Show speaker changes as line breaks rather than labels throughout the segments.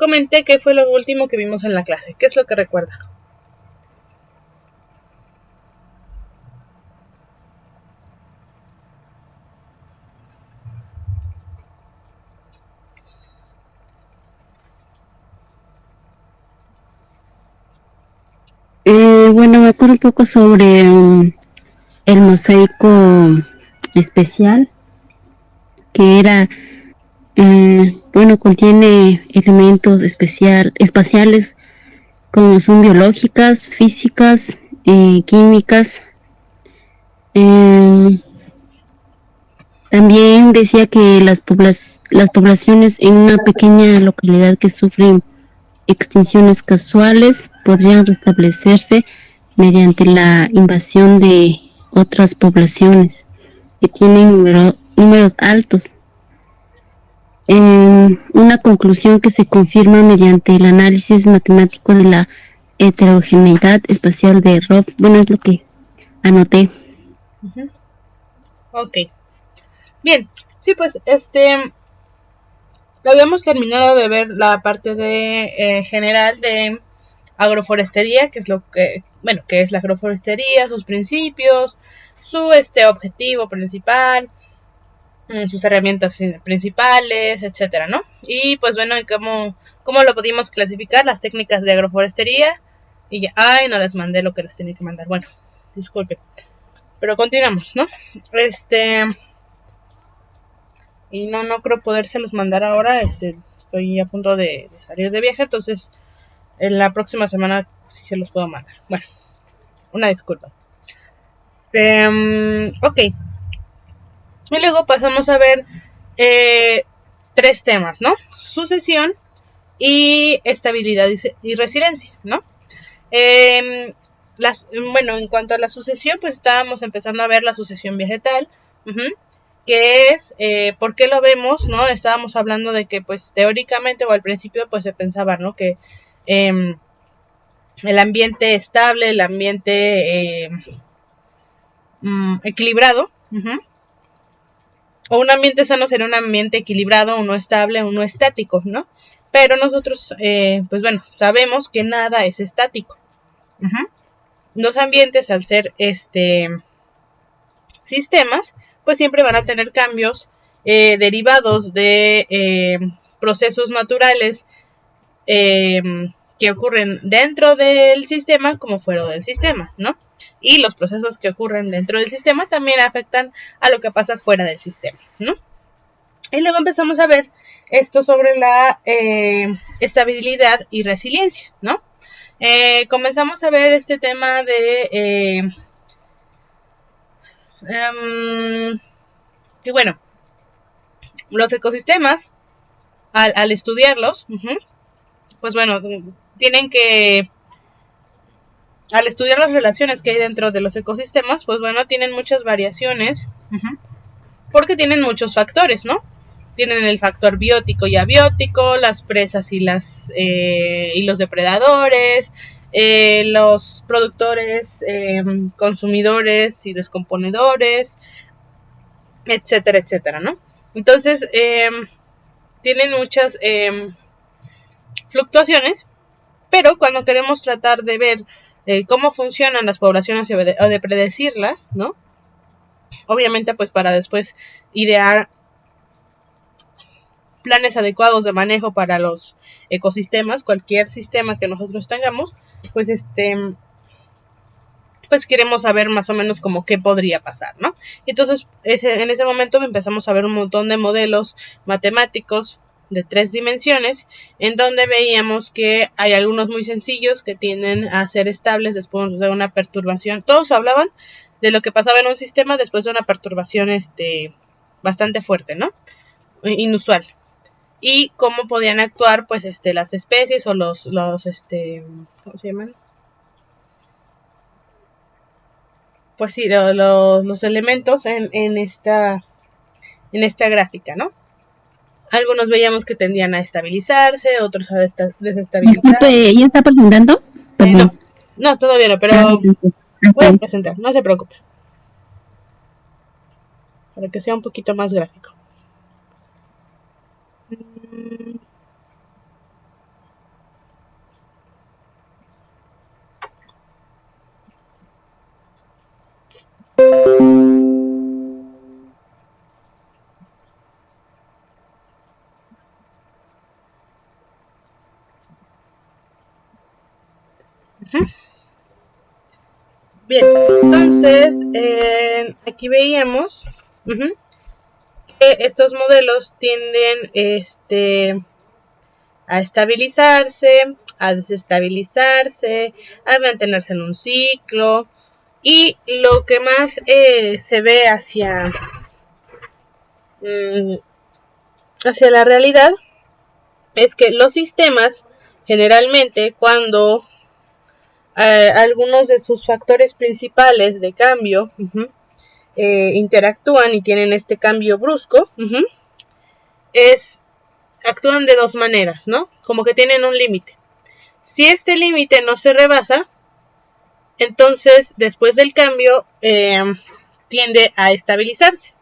comente qué fue lo último que vimos en la clase. ¿Qué es lo que recuerda?
Bueno, me acuerdo un poco sobre el mosaico especial, que era, bueno, contiene elementos espaciales como son biológicas, físicas, químicas. Eh, También decía que las poblaciones en una pequeña localidad que sufren extinciones casuales podrían restablecerse mediante la invasión de otras poblaciones que tienen números altos. Una conclusión que se confirma mediante el análisis matemático de la heterogeneidad espacial de Roth. Bueno, es lo que anoté.
Ok. Bien. Sí, pues, habíamos terminado de ver la parte de general de agroforestería, que es que es la agroforestería, sus principios, su objetivo principal, sus herramientas principales, etcétera, ¿no? Y pues bueno, cómo lo pudimos clasificar, las técnicas de agroforestería, y ya, no les mandé lo que les tenía que mandar. Bueno, disculpe. Pero continuamos, ¿no? Y no creo podérselos mandar ahora, estoy a punto de salir de viaje, entonces en la próxima semana sí se los puedo mandar. Bueno, una disculpa. Ok. Y luego pasamos a ver 3 temas, ¿no? Sucesión y estabilidad y resiliencia, ¿no? Bueno, en cuanto a la sucesión, pues estábamos empezando a ver la sucesión vegetal, que es, ¿por qué lo vemos? ¿No? Estábamos hablando de que, pues, teóricamente o al principio, pues se pensaba, ¿no? Que el ambiente estable, el ambiente equilibrado, o un ambiente sano sería un ambiente equilibrado, uno estable, uno estático, ¿no? Pero nosotros, pues bueno, sabemos que nada es estático. Los ambientes, al ser sistemas, pues siempre van a tener cambios derivados de procesos naturales que ocurren dentro del sistema como fuera del sistema, ¿no? Y los procesos que ocurren dentro del sistema también afectan a lo que pasa fuera del sistema, ¿no? Y luego empezamos a ver esto sobre la estabilidad y resiliencia, ¿no? Comenzamos a ver este tema de que bueno, los ecosistemas, al estudiarlos, pues bueno, tienen que, al estudiar las relaciones que hay dentro de los ecosistemas, pues bueno, tienen muchas variaciones, porque tienen muchos factores, ¿no? Tienen el factor biótico y abiótico, las presas y los depredadores, los productores, consumidores y descomponedores, etcétera, etcétera, ¿no? Entonces, tienen muchas fluctuaciones, pero cuando queremos tratar de ver cómo funcionan las poblaciones o de predecirlas, ¿no? Obviamente, pues para después idear planes adecuados de manejo para los ecosistemas, cualquier sistema que nosotros tengamos, pues pues queremos saber más o menos como qué podría pasar, ¿no? Entonces, en ese momento empezamos a ver un montón de modelos matemáticos de 3 dimensiones, en donde veíamos que hay algunos muy sencillos que tienden a ser estables después de una perturbación. Todos hablaban de lo que pasaba en un sistema después de una perturbación bastante fuerte, ¿no? Inusual. Y cómo podían actuar pues las especies o los ¿cómo se llaman? Pues sí, los elementos en esta gráfica, ¿no? Algunos veíamos que tendían a estabilizarse, otros a desestabilizarse.
Disculpe, ¿ya está presentando?
No,
Perdón.
no, todavía no, pero
Entonces,
voy
está
a
bien.
presentar, no se preocupe, para que sea un poquito más gráfico. Bien, entonces aquí veíamos que estos modelos tienden a estabilizarse, a desestabilizarse, a mantenerse en un ciclo, y lo que más se ve hacia la realidad es que los sistemas generalmente, cuando algunos de sus factores principales de cambio interactúan y tienen este cambio brusco, actúan de dos maneras, ¿no? Como que tienen un límite. Si este límite no se rebasa, entonces después del cambio tiende a estabilizarse.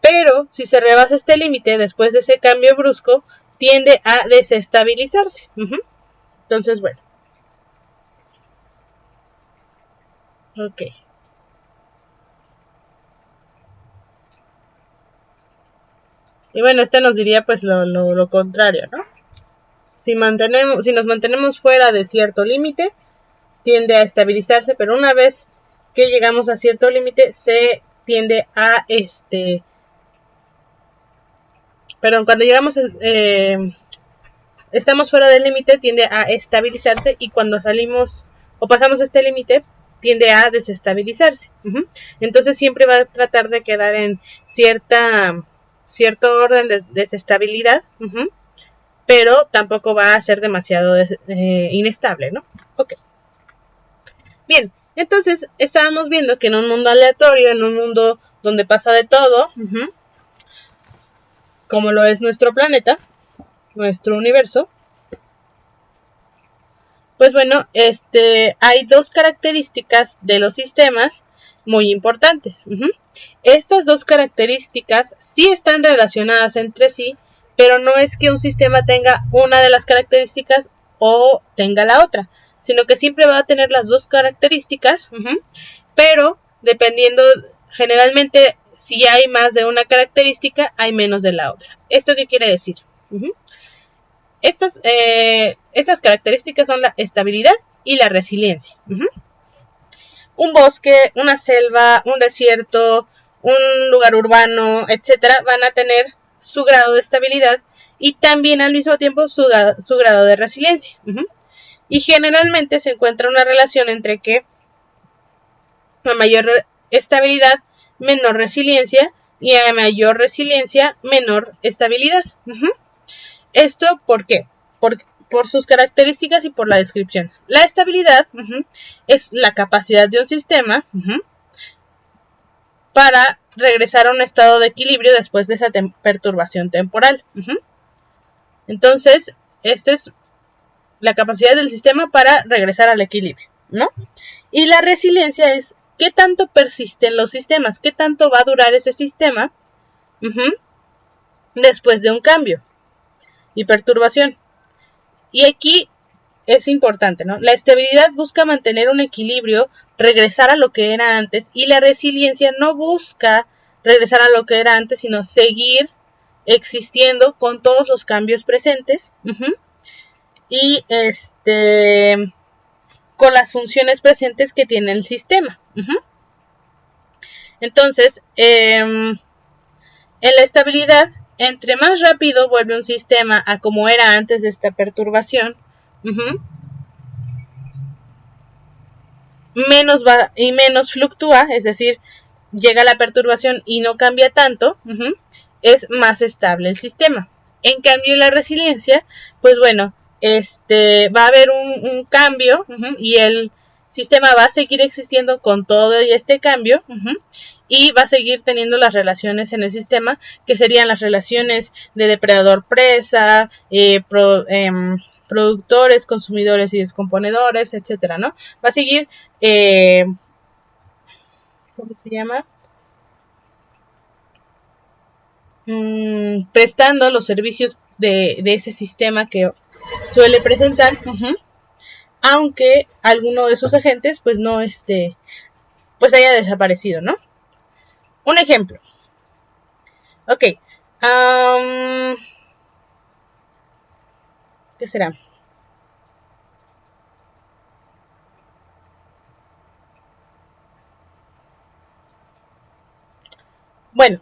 Pero si se rebasa este límite después de ese cambio brusco, tiende a desestabilizarse. Entonces, bueno. Ok. Y bueno, nos diría pues lo contrario, ¿no? Si nos mantenemos fuera de cierto límite, tiende a estabilizarse, pero una vez que llegamos a cierto límite, se tiende a cuando llegamos estamos fuera del límite, tiende a estabilizarse, y cuando salimos o pasamos este límite, tiende a desestabilizarse. Entonces siempre va a tratar de quedar en cierto orden de desestabilidad, pero tampoco va a ser demasiado inestable, ¿no? Ok. Bien, entonces estábamos viendo que en un mundo aleatorio, en un mundo donde pasa de todo, como lo es nuestro planeta, nuestro universo, pues bueno, hay dos características de los sistemas muy importantes. Estas dos características sí están relacionadas entre sí, pero no es que un sistema tenga una de las características o tenga la otra, sino que siempre va a tener las dos características, pero dependiendo, generalmente, si hay más de una característica, hay menos de la otra. ¿Esto qué quiere decir? Estas características son la estabilidad y la resiliencia. Un bosque, una selva, un desierto, un lugar urbano, etcétera, van a tener su grado de estabilidad y también al mismo tiempo su grado de resiliencia. Y generalmente se encuentra una relación entre que a mayor estabilidad, menor resiliencia, y a mayor resiliencia, menor estabilidad. ¿Esto por qué? Por sus características y por la descripción. La estabilidad es la capacidad de un sistema para regresar a un estado de equilibrio después de esa perturbación temporal. Entonces, esta es la capacidad del sistema para regresar al equilibrio, ¿no? Y la resiliencia es qué tanto persisten los sistemas, qué tanto va a durar ese sistema después de un cambio y perturbación. Y aquí es importante, ¿no? La estabilidad busca mantener un equilibrio, regresar a lo que era antes, y la resiliencia no busca regresar a lo que era antes, sino seguir existiendo con todos los cambios presentes y con las funciones presentes que tiene el sistema. Entonces, en la estabilidad, entre más rápido vuelve un sistema a como era antes de esta perturbación, menos fluctúa, es decir, llega la perturbación y no cambia tanto, es más estable el sistema. En cambio, la resiliencia, pues bueno, va a haber un cambio y el sistema va a seguir existiendo con todo y este cambio y va a seguir teniendo las relaciones en el sistema, que serían las relaciones de depredador-presa, productores, consumidores y descomponedores, etcétera, ¿no? Va a seguir, ¿cómo se llama? Prestando los servicios de ese sistema que suele presentar, aunque alguno de sus agentes pues no pues haya desaparecido, ¿no? Un ejemplo. Ok. ¿Qué será? Bueno,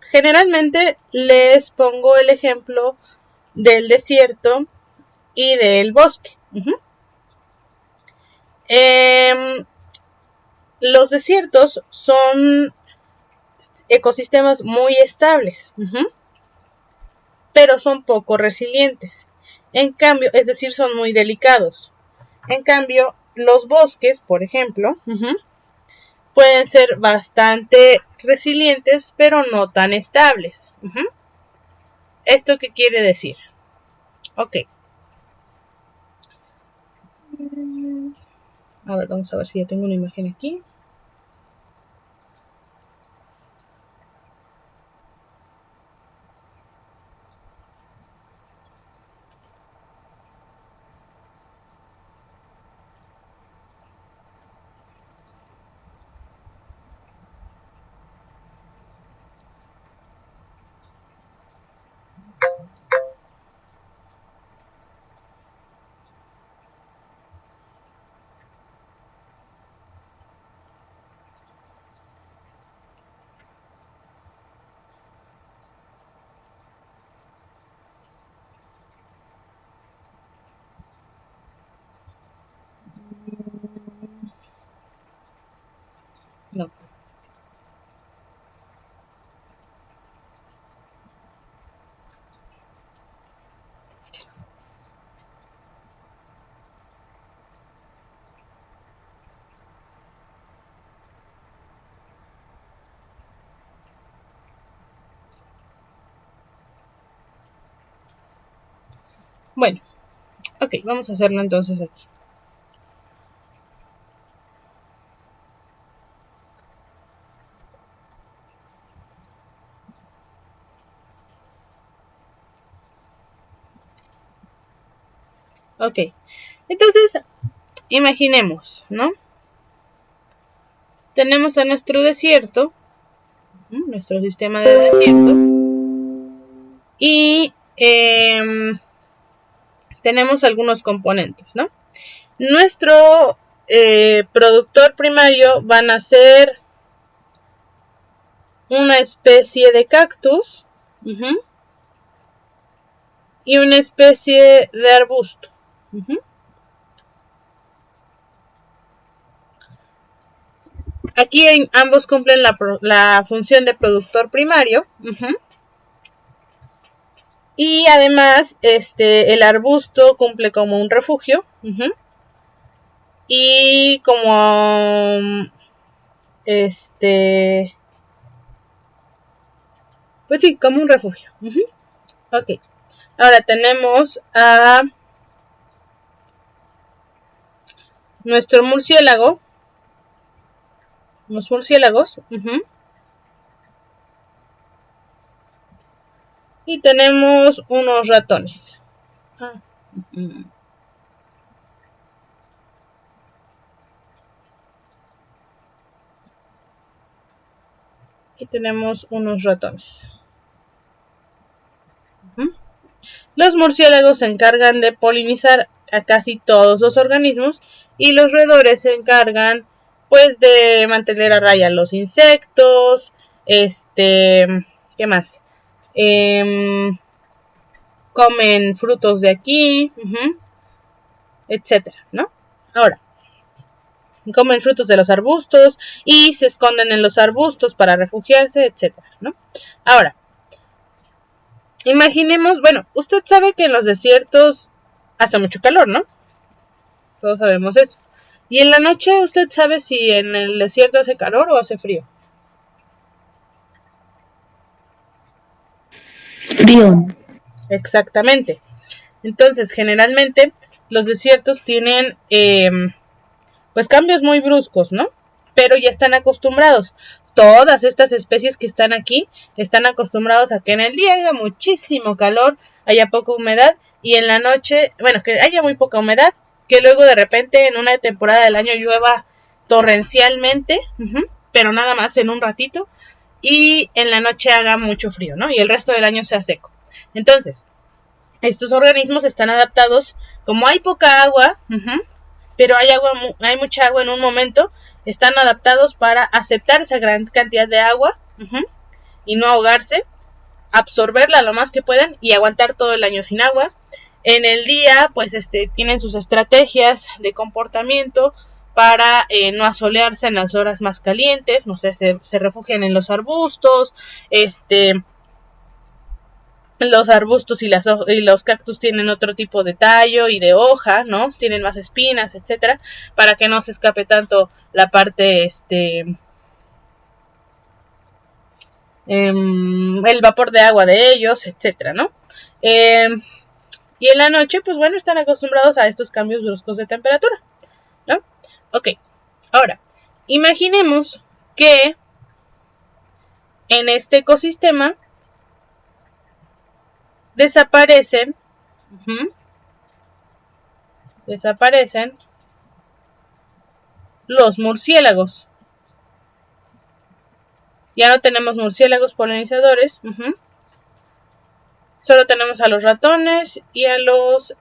generalmente les pongo el ejemplo del desierto y del bosque. Los desiertos son ecosistemas muy estables, pero son poco resilientes. En cambio, es decir, son muy delicados. En cambio, los bosques, por ejemplo, pueden ser bastante resilientes, pero no tan estables. ¿Esto qué quiere decir? Ok. A ver, vamos a ver si ya tengo una imagen aquí. No. Bueno, ok, vamos a hacerlo entonces aquí. Ok, entonces imaginemos, ¿no? Tenemos a nuestro desierto, nuestro sistema de desierto, y tenemos algunos componentes, ¿no? Nuestro productor primario van a ser una especie de cactus y una especie de arbusto. Aquí ambos cumplen la función de productor primario. Y además, el arbusto cumple como un refugio. Y como pues sí, como un refugio. Ok. Ahora tenemos a nuestro murciélago. Unos murciélagos. Y tenemos unos ratones. Y tenemos unos ratones. Los murciélagos se encargan de polinizar a casi todos los organismos y los roedores se encargan pues de mantener a raya los insectos, ¿qué más? Comen frutos de aquí, etcétera, ¿no? Ahora, comen frutos de los arbustos y se esconden en los arbustos para refugiarse, etcétera, ¿no? Ahora, imaginemos, bueno, usted sabe que en los desiertos hace mucho calor, ¿no? Todos sabemos eso. Y en la noche, ¿usted sabe si en el desierto hace calor o hace frío?
Frío.
Exactamente. Entonces, generalmente, los desiertos tienen, pues, cambios muy bruscos, ¿no? Pero ya están acostumbrados. Todas estas especies que están aquí están acostumbrados a que en el día haya muchísimo calor, haya poca humedad, y en la noche, bueno, que haya muy poca humedad, que luego de repente en una temporada del año llueva torrencialmente, pero nada más en un ratito, y en la noche haga mucho frío, ¿no? Y el resto del año sea seco. Entonces, estos organismos están adaptados, como hay poca agua, pero hay mucha agua en un momento, están adaptados para aceptar esa gran cantidad de agua y no ahogarse, absorberla lo más que puedan y aguantar todo el año sin agua. En el día, pues tienen sus estrategias de comportamiento para no asolearse en las horas más calientes, no sé, se refugian en los arbustos, los arbustos y los cactus tienen otro tipo de tallo y de hoja, ¿no? Tienen más espinas, etcétera, para que no se escape tanto la parte, el vapor de agua de ellos, etcétera, ¿no? Y en la noche, pues bueno, están acostumbrados a estos cambios bruscos de temperatura, ¿no? Ok, ahora, imaginemos que en este ecosistema desaparecen los murciélagos. Ya no tenemos murciélagos polinizadores. Solo tenemos a los ratones y a los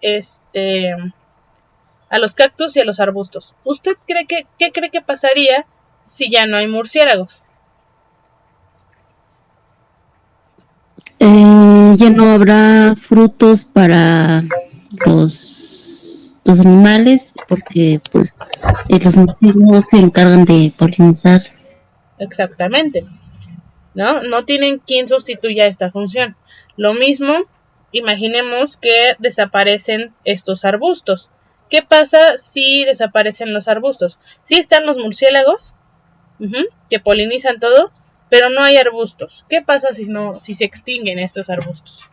cactus y a los arbustos. ¿Usted qué cree que pasaría si ya no hay murciélagos?
Ya no habrá frutos para los animales porque pues los murciélagos se encargan de polinizar.
Exactamente, ¿no? No tienen quien sustituya esta función. Lo mismo, imaginemos que desaparecen estos arbustos. ¿Qué pasa si desaparecen los arbustos? Sí están los murciélagos, que polinizan todo, pero no hay arbustos. ¿Qué pasa si se extinguen estos arbustos?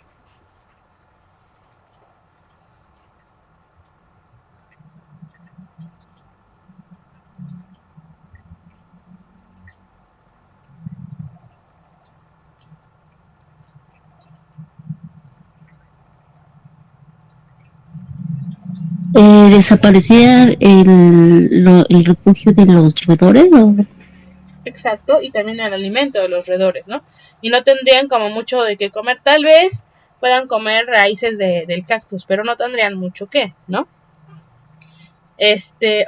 Desaparecía el refugio de los roedores, ¿no?
Exacto, y también el alimento de los roedores, ¿no? Y no tendrían como mucho de qué comer. Tal vez puedan comer raíces del cactus, pero no tendrían mucho que, ¿no?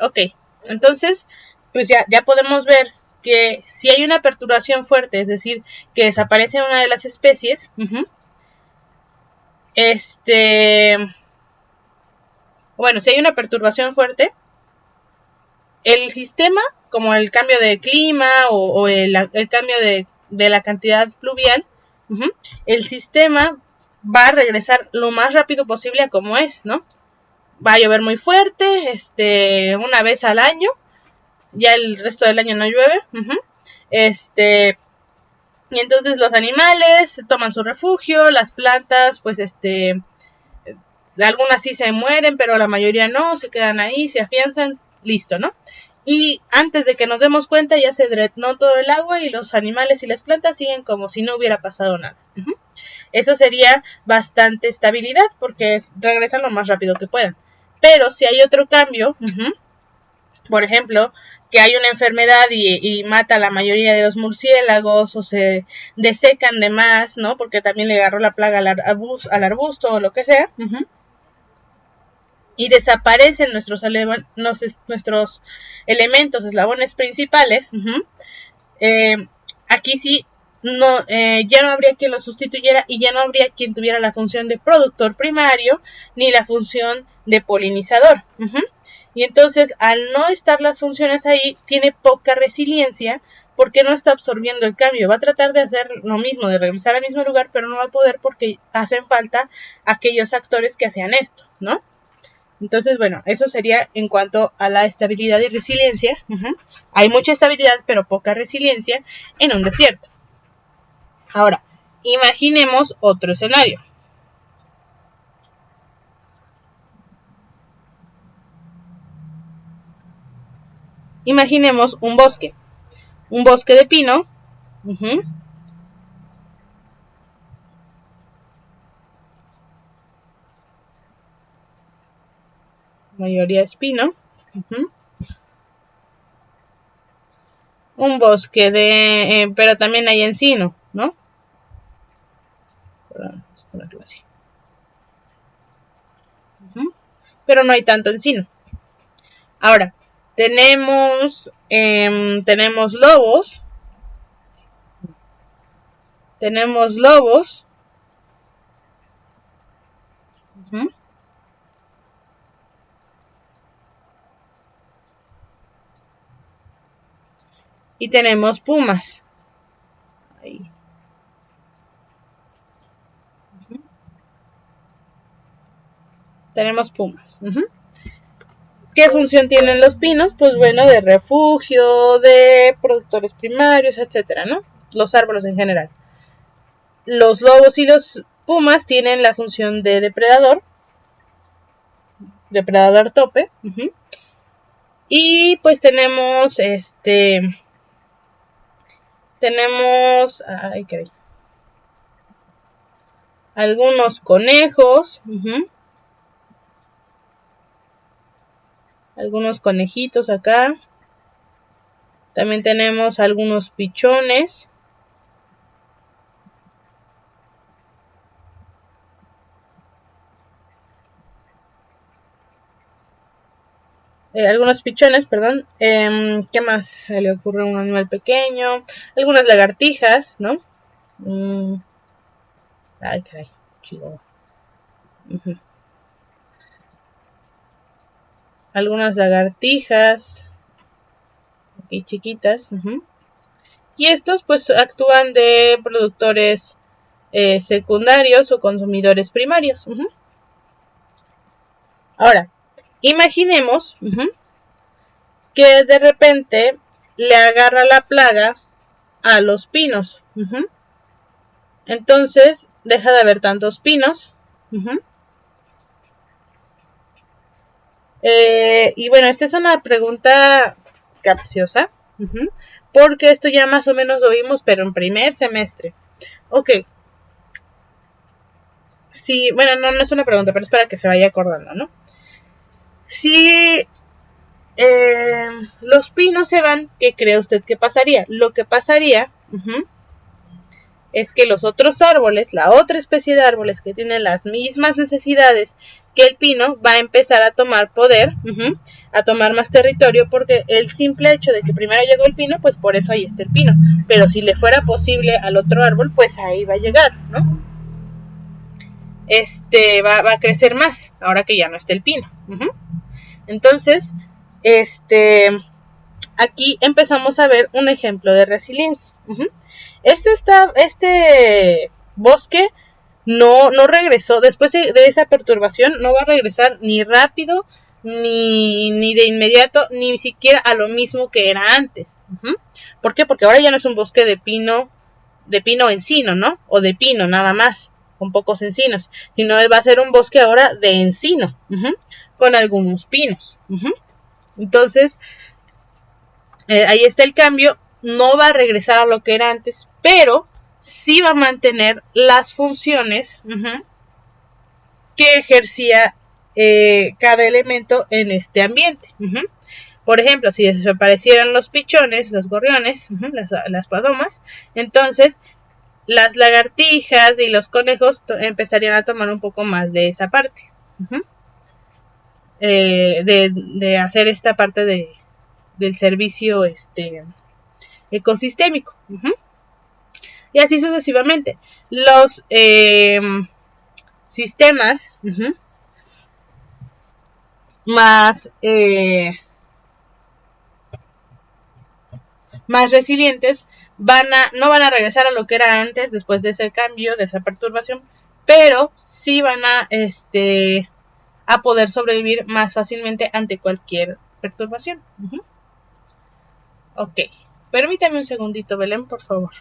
Ok. Entonces, pues ya podemos ver que si hay una perturbación fuerte, es decir, que desaparece una de las especies, bueno, si hay una perturbación fuerte, el sistema, como el cambio de clima o el cambio de la cantidad pluvial, el sistema va a regresar lo más rápido posible a como es, ¿no? Va a llover muy fuerte, una vez al año, ya el resto del año no llueve, y entonces los animales toman su refugio, las plantas, pues algunas sí se mueren, pero la mayoría no, se quedan ahí, se afianzan, listo, ¿no? Y antes de que nos demos cuenta ya se drenó todo el agua y los animales y las plantas siguen como si no hubiera pasado nada. Eso sería bastante estabilidad porque regresan lo más rápido que puedan. Pero si hay otro cambio, por ejemplo, que hay una enfermedad y mata a la mayoría de los murciélagos o se desecan de más, ¿no? Porque también le agarró la plaga al arbusto o lo que sea, y desaparecen nuestros elementos, eslabones principales, aquí sí ya no habría quien lo sustituyera y ya no habría quien tuviera la función de productor primario ni la función de polinizador. Y entonces, al no estar las funciones ahí, tiene poca resiliencia porque no está absorbiendo el cambio. Va a tratar de hacer lo mismo, de regresar al mismo lugar, pero no va a poder porque hacen falta aquellos actores que hacían esto, ¿no? Entonces, bueno, eso sería en cuanto a la estabilidad y resiliencia. Hay mucha estabilidad, pero poca resiliencia en un desierto. Ahora, imaginemos otro escenario. Imaginemos un bosque de pino. Mayoría es pino. un bosque de, pero también hay encino, ¿no? Vamos a ponerlo así. Pero no hay tanto encino. Ahora, tenemos lobos. Tenemos lobos. Y tenemos pumas. Ahí. Tenemos pumas. ¿Qué función tienen los pinos? Pues bueno, de refugio, de productores primarios, etcétera, ¿no? Los árboles en general. Los lobos y los pumas tienen la función de depredador tope. Y pues tenemos algunos conejos, algunos conejitos acá. También tenemos algunos pichones. Algunos pichones, perdón. ¿Qué más se le ocurre a un animal pequeño? Algunas lagartijas, ¿no? Ay, caray, chido. Algunas lagartijas, aquí chiquitas. Y estos pues actúan de productores secundarios o consumidores primarios. Ahora, imaginemos que de repente le agarra la plaga a los pinos. Entonces deja de haber tantos pinos. Y bueno, esta es una pregunta capciosa, porque esto ya más o menos lo vimos, pero en primer semestre. Ok. Sí, bueno, no es una pregunta, pero es para que se vaya acordando, ¿no? Si los pinos se van, ¿qué cree usted que pasaría? Lo que pasaría es que los otros árboles, la otra especie de árboles que tienen las mismas necesidades que el pino, va a empezar a tomar poder, a tomar más territorio, porque el simple hecho de que primero llegó el pino, pues por eso ahí está el pino. Pero si le fuera posible al otro árbol, pues ahí va a llegar, ¿no? Va a crecer más, ahora que ya no está el pino. Entonces, aquí empezamos a ver un ejemplo de resiliencia. Este bosque no regresó, después de esa perturbación, no va a regresar ni rápido, ni de inmediato, ni siquiera a lo mismo que era antes. ¿Por qué? Porque ahora ya no es un bosque de pino encino, ¿no? O de pino nada más, con pocos encinos, sino va a ser un bosque ahora de encino, con algunos pinos. Entonces, ahí está el cambio. No va a regresar a lo que era antes, pero sí va a mantener las funciones que ejercía cada elemento en este ambiente. Por ejemplo, si desaparecieran los pichones, los gorriones, las palomas, entonces las lagartijas y los conejos empezarían a tomar un poco más de esa parte. De hacer esta parte del servicio ecosistémico. Y así sucesivamente. Los sistemas más resilientes no van a regresar a lo que era antes después de ese cambio, de esa perturbación, pero sí van a poder sobrevivir más fácilmente ante cualquier perturbación. Ok, permítame un segundito, Belén, por favor.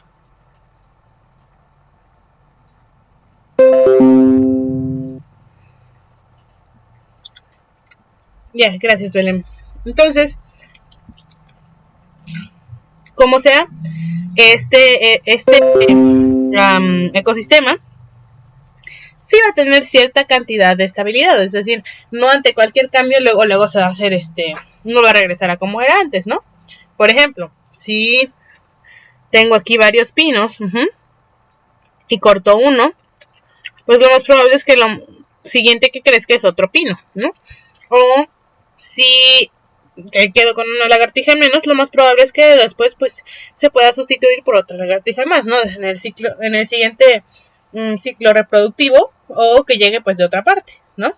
Ya, gracias, Belén. Entonces, como sea, este ecosistema sí va a tener cierta cantidad de estabilidad, es decir, no ante cualquier cambio luego se va a hacer no va a regresar a como era antes, ¿no? Por ejemplo, si tengo aquí varios pinos y corto uno, pues lo más probable es que lo siguiente que crezca es otro pino, ¿no? O si quedo con una lagartija menos, lo más probable es que después pues se pueda sustituir por otra lagartija más, ¿no? En el siguiente ciclo reproductivo, o que llegue pues de otra parte, ¿no?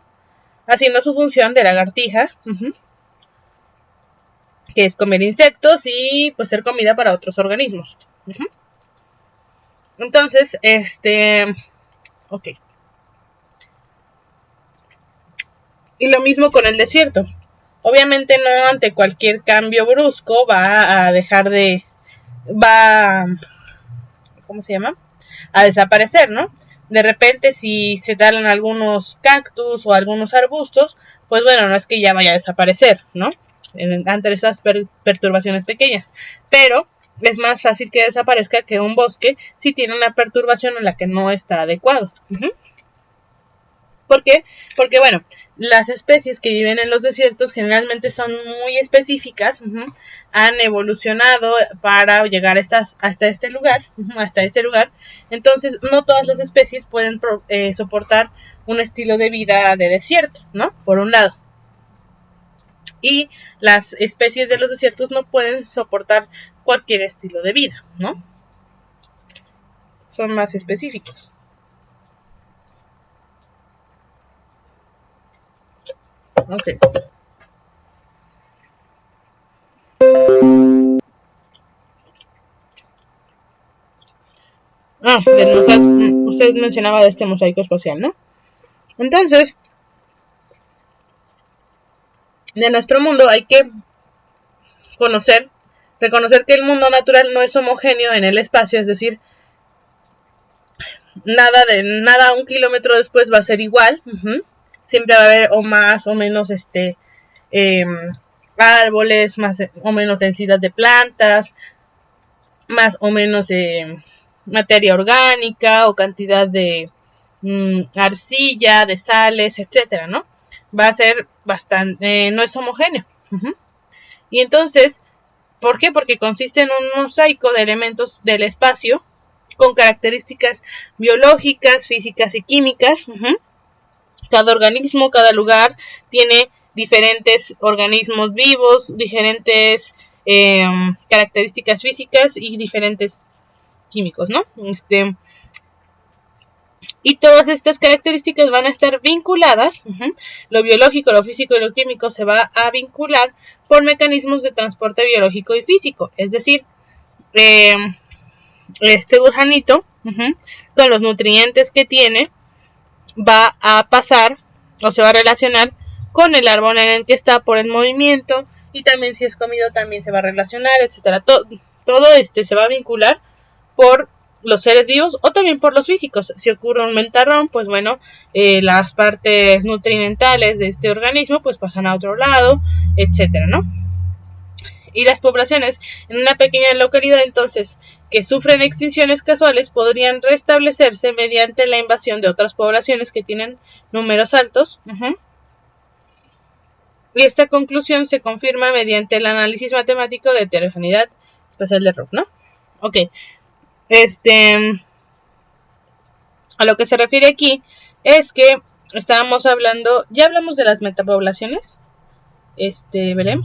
Haciendo su función de lagartija, que es comer insectos y pues ser comida para otros organismos. Entonces, ok. Y lo mismo con el desierto. Obviamente no ante cualquier cambio brusco va a dejar de... ¿cómo se llama? A desaparecer, ¿no? De repente si se talan algunos cactus o algunos arbustos, pues bueno, no es que ya vaya a desaparecer, ¿no? Ante esas perturbaciones pequeñas. Pero es más fácil que desaparezca que un bosque si tiene una perturbación en la que no está adecuado. ¿Por qué? Porque, bueno, las especies que viven en los desiertos generalmente son muy específicas, han evolucionado para llegar hasta este lugar, entonces no todas las especies pueden soportar un estilo de vida de desierto, ¿no? Por un lado. Y las especies de los desiertos no pueden soportar cualquier estilo de vida, ¿no? Son más específicos. Ok. Usted mencionaba de este mosaico espacial, ¿no? Entonces, de nuestro mundo hay que reconocer que el mundo natural no es homogéneo en el espacio, es decir, nada 1 kilómetro después va a ser igual. Siempre va a haber o más o menos árboles, más o menos densidad de plantas, más o menos materia orgánica o cantidad de arcilla, de sales, etcétera, ¿no? Va a ser bastante, no es homogéneo. Y entonces, ¿por qué? Porque consiste en un mosaico de elementos del espacio con características biológicas, físicas y químicas. Cada organismo, cada lugar tiene diferentes organismos vivos, diferentes características físicas y diferentes químicos, ¿no? Y todas estas características van a estar vinculadas, lo biológico, lo físico y lo químico se va a vincular por mecanismos de transporte biológico y físico, es decir, este gusanito, con los nutrientes que tiene, va a pasar o se va a relacionar con el árbol en el que está por el movimiento, y también si es comido también se va a relacionar, etcétera. Todo se va a vincular por los seres vivos o también por los físicos. Si ocurre un mentarrón, pues bueno, las partes nutrimentales de este organismo pues pasan a otro lado, etcétera, ¿no? Y las poblaciones en una pequeña localidad entonces que sufren extinciones casuales podrían restablecerse mediante la invasión de otras poblaciones que tienen números altos. Y esta conclusión se confirma mediante el análisis matemático de heterogeneidad espacial de Ruff, ¿no? Ok. A lo que se refiere aquí es que estábamos hablando, ya hablamos de las metapoblaciones, Belén.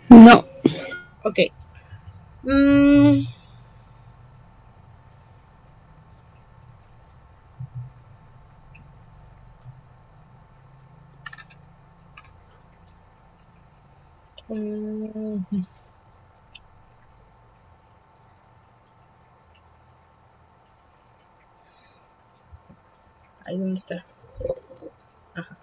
No.
Ok. Ahí donde está. Ajá.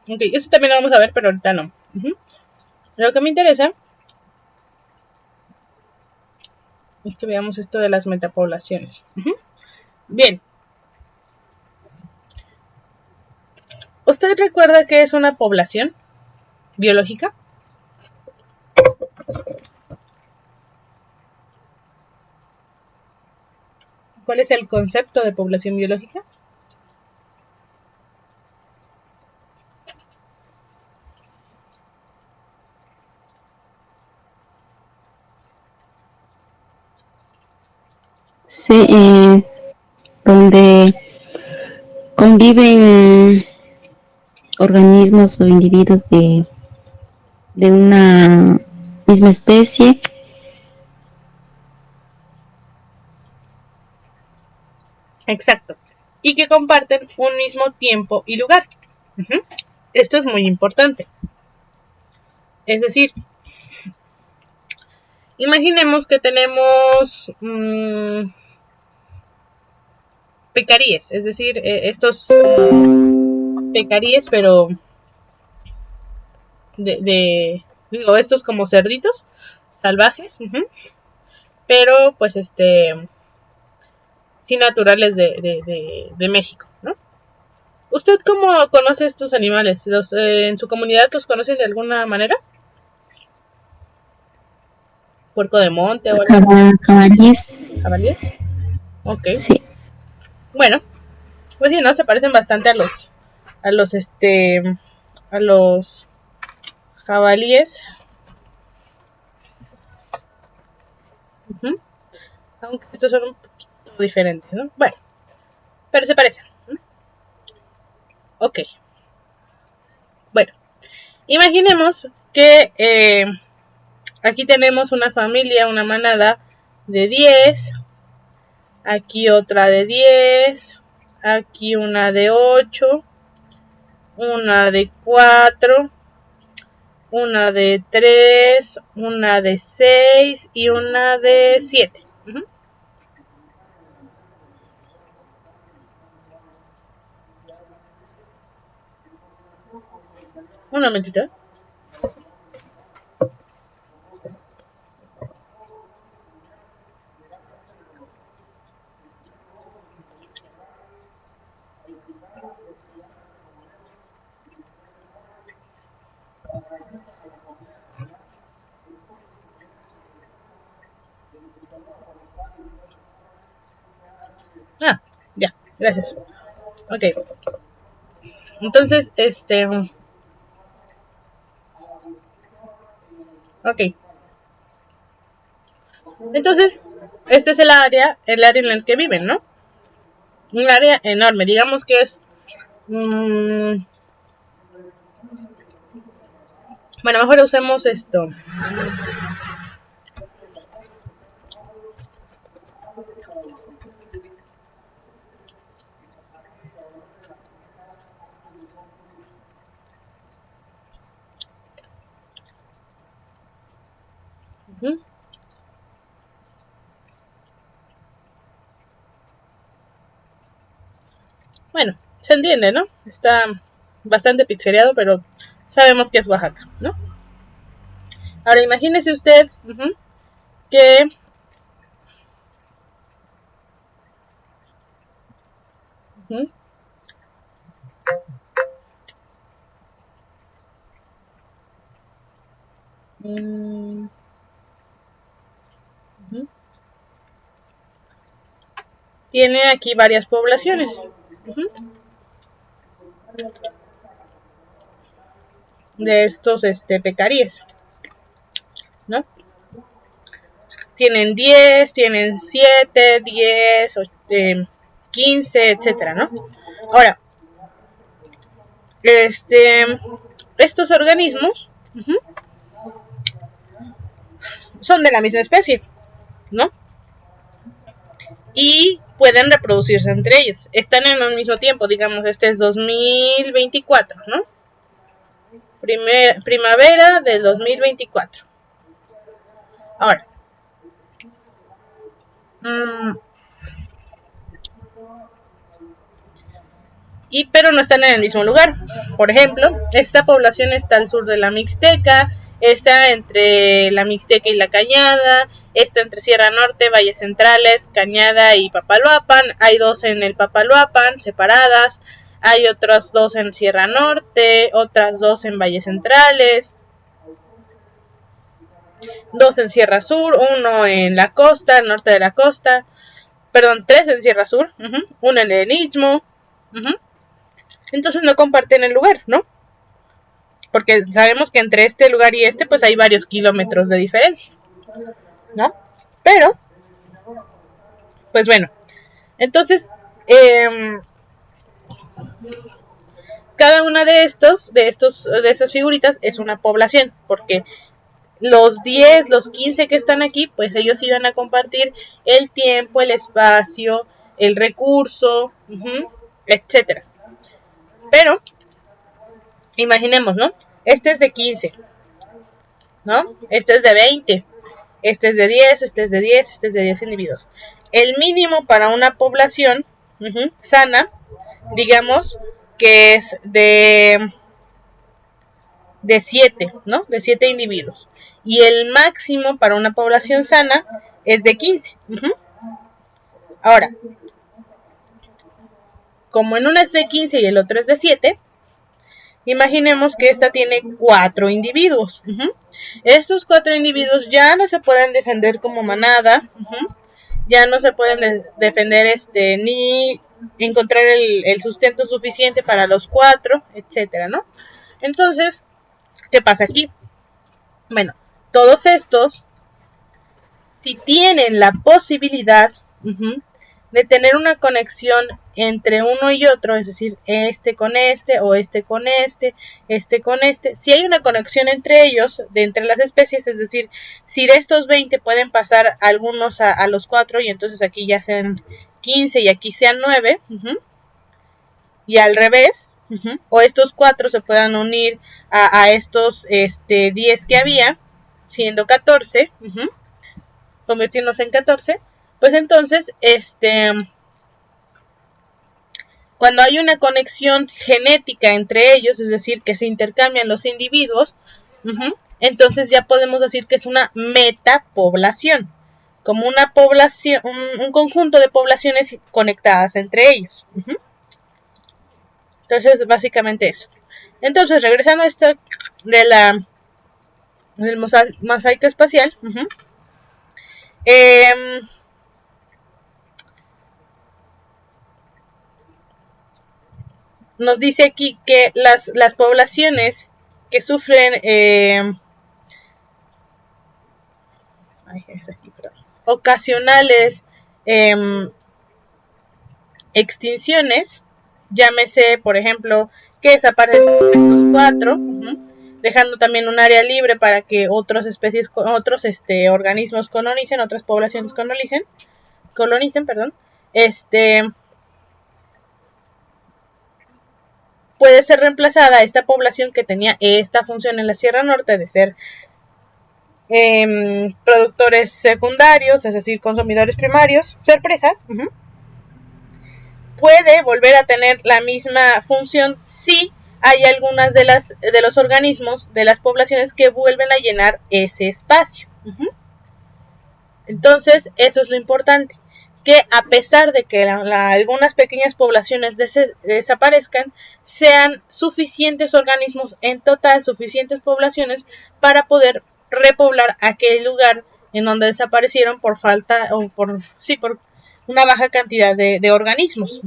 Ok, eso también lo vamos a ver, pero ahorita no. Lo que me interesa es que veamos esto de las metapoblaciones. Bien. ¿Usted recuerda qué es una población biológica? ¿Cuál es el concepto de población biológica?
Sí, donde conviven organismos o individuos de una misma especie.
Exacto. Y que comparten un mismo tiempo y lugar. Esto es muy importante. Es decir, imaginemos que tenemos pecaríes, es decir, estos pecaríes, pero digo, estos como cerditos salvajes, pero pues sí naturales de México, ¿no? ¿Usted cómo conoce estos animales? ¿En su comunidad los conocen de alguna manera? ¿Puerco de monte o algo?
Jabalíes.
¿Jabalíes? Ok.
Sí.
Bueno, pues sí, ¿no? Se parecen bastante a los, a los jabalíes. Aunque estos son un poquito diferentes, ¿no? Bueno, pero se parecen. Ok. Bueno, imaginemos que aquí tenemos una familia, una manada de 10, aquí otra de 10, aquí una de 8, una de 4, una de 3, una de 6 y una de 7. Un momentito. Ah, ya, gracias. Ok. Entonces, ok. Entonces, este es el área en el que viven, ¿no? Un área enorme, digamos que es, bueno, mejor usemos esto. Bueno, se entiende, ¿no? Está bastante pixeleado, pero sabemos que es Oaxaca, ¿no? Ahora imagínese usted que tiene aquí varias poblaciones de estos pecaríes, ¿no? Tienen 10, tienen 7, 10, 15, etcétera, ¿no? Ahora, estos organismos son de la misma especie, ¿no? Y pueden reproducirse entre ellos. Están en un mismo tiempo, digamos, este es 2024, ¿no? Primavera del 2024. Ahora, pero no están en el mismo lugar. Por ejemplo, esta población está al sur de la Mixteca, está entre la Mixteca y la Cañada, está entre Sierra Norte, Valles Centrales, Cañada y Papaloapan. Hay 2 en el Papaloapan separadas, hay otras 2 en Sierra Norte, otras 2 en Valles Centrales, 2 en Sierra Sur, 1 en la costa, al norte de la costa, perdón, 3 en Sierra Sur, 1 en el Istmo. Entonces no comparten el lugar, ¿no? Porque sabemos que entre este lugar y pues hay varios kilómetros de diferencia, ¿no? Pero Pues bueno, entonces, cada una de esas figuritas es una población, porque los 10, los 15 que están aquí, pues ellos iban a compartir el tiempo, el espacio, el recurso, etcétera. Pero, imaginemos, ¿no? Este es de 15, ¿no? Este es de 20, este es de 10, este es de 10, este es de 10 individuos. El mínimo para una población sana, digamos que es de 7, ¿no? De 7 individuos. Y el máximo para una población sana es de 15. Ahora, como en una es de 15 y el otro es de 7, imaginemos que esta tiene 4 individuos. Estos 4 individuos ya no se pueden defender como manada, ya no se pueden defender ni encontrar el sustento suficiente para los 4, etcétera, ¿no? Entonces, ¿qué pasa aquí? Bueno, todos estos, si tienen la posibilidad de tener una conexión entre uno y otro, es decir, este con este, o este con este con este, si hay una conexión entre ellos, de entre las especies, es decir, si de estos 20 pueden pasar algunos a los 4, y entonces aquí ya sean 15 y aquí sean 9, y al revés, o estos 4 se puedan unir a estos 10 que había, siendo 14, convirtiéndose en 14, pues entonces, cuando hay una conexión genética entre ellos, es decir, que se intercambian los individuos, entonces ya podemos decir que es una metapoblación, como una población, un conjunto de poblaciones conectadas entre ellos. Entonces, básicamente eso. Entonces, regresando a esto del mosaico espacial, nos dice aquí que las poblaciones que sufren ocasionales extinciones, llámese, por ejemplo, que desaparecen estos 4, dejando también un área libre para que otras especies, otros organismos colonicen, otras poblaciones colonicen, puede ser reemplazada esta población que tenía esta función en la Sierra Norte de ser productores secundarios, es decir, consumidores primarios, ser presas, puede volver a tener la misma función si hay algunas de los organismos, de las poblaciones que vuelven a llenar ese espacio. Entonces, eso es lo importante, que a pesar de que algunas pequeñas poblaciones desaparezcan, sean suficientes organismos en total, suficientes poblaciones para poder repoblar aquel lugar en donde desaparecieron por falta o por una baja cantidad de organismos.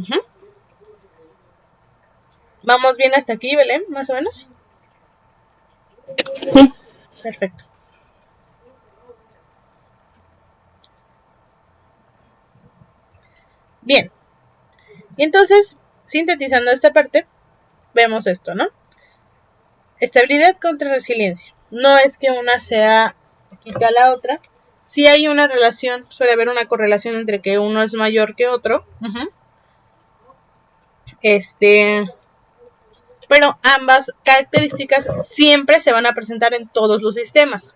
¿Vamos bien hasta aquí, Belén, más o menos?
Sí.
Perfecto. Bien. Y entonces, sintetizando esta parte, vemos esto, ¿no? Estabilidad contra resiliencia. No es que una sea quita a la otra. Sí hay una relación, suele haber una correlación entre que uno es mayor que otro. Pero ambas características siempre se van a presentar en todos los sistemas.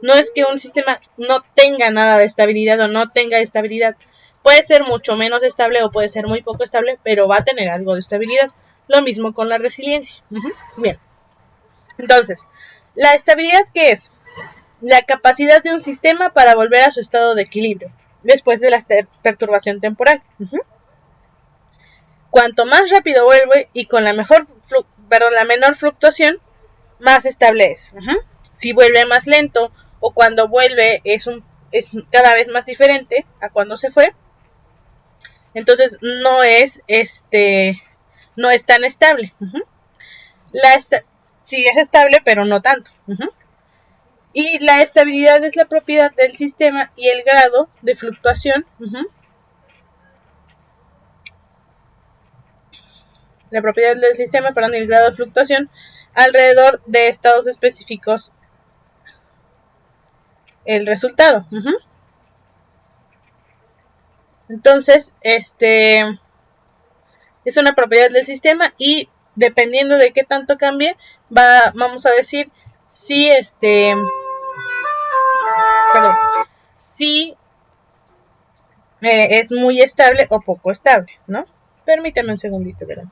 No es que un sistema no tenga nada de estabilidad o no tenga estabilidad. Puede ser mucho menos estable o puede ser muy poco estable, pero va a tener algo de estabilidad. Lo mismo con la resiliencia. Bien. Entonces, ¿la estabilidad qué es? La capacidad de un sistema para volver a su estado de equilibrio después de la perturbación temporal. Cuanto más rápido vuelve y con la menor fluctuación, más estable es. Si vuelve más lento o cuando vuelve es cada vez más diferente a cuando se fue, entonces no es tan estable. Sí es estable, pero no tanto. Y la estabilidad es la propiedad del sistema y el grado de fluctuación la propiedad del sistema, perdón, y el grado de fluctuación alrededor de estados específicos, el resultado. Entonces, es una propiedad del sistema y dependiendo de qué tanto cambie, vamos a decir si si es muy estable o poco estable, ¿no? Permítame un segundito, ¿verdad?